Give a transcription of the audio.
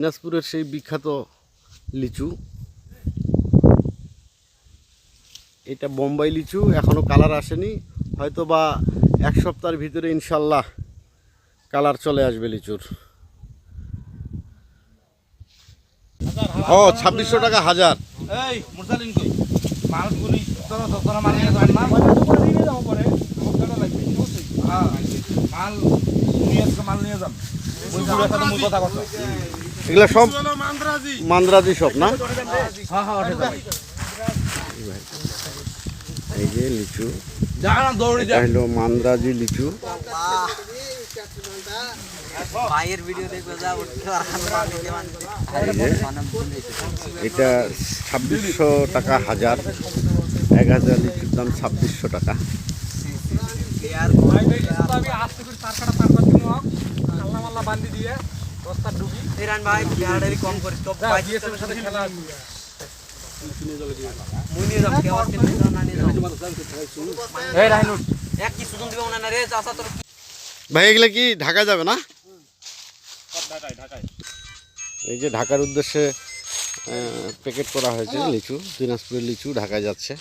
দিনাজপুরের সেই বিখ্যাত লিচু, এটা বোম্বাই লিচু, এখনো কালার আসেনি, হয়তো বা এক সপ্তাহের ভিতরে ইনশাল্লাহ কালার চলে আসবে লিচুর। ও 2600 টাকা হাজার। এই মুরসালিন কই মালগুলি তোরা তোরা মাল নিয়ে যান না পরে আমাকে লাগবে হ্যাঁ মাল নিয়ে আজকে মাল নিয়ে যান ওই বুড়ার সাথে মুই কথা কইছো এগুলা সব মান্দ্রাজি সব না? হ্যাঁ হ্যাঁ ওঠে ভাই এই যে লিচু, জানা দৌড়ি যা হলো মান্দ্রাজি লিচু। ভাইয়ের ভিডিও দেখবে যা উঠতে আর এটা 2600 টাকা হাজার, 1000 লিচুর দাম 2600 টাকা। আমি আস্তে করে তার কাটা পার করতে মুখ আল্লাহ আল্লাহ বান্ধি দিয়ে রাস্তা ডুবি ইরান ভাই বিয়ারডারি কম করে তো ভাই জিএসএম এর সাথে খেলা মুই নিয়ে যাব কেউ আসতে না নিয়ে যাও এই রাইনুট এক কি সুজন দিবে না রে চাচা তোর ভাই এগুলা কি ঢাকা যাবে না? ঢাকায় এই যে ঢাকার উদ্দেশ্যে প্যাকেট করা হয়েছে লিচু, দিনাজপুরের লিচু ঢাকায় যাচ্ছে।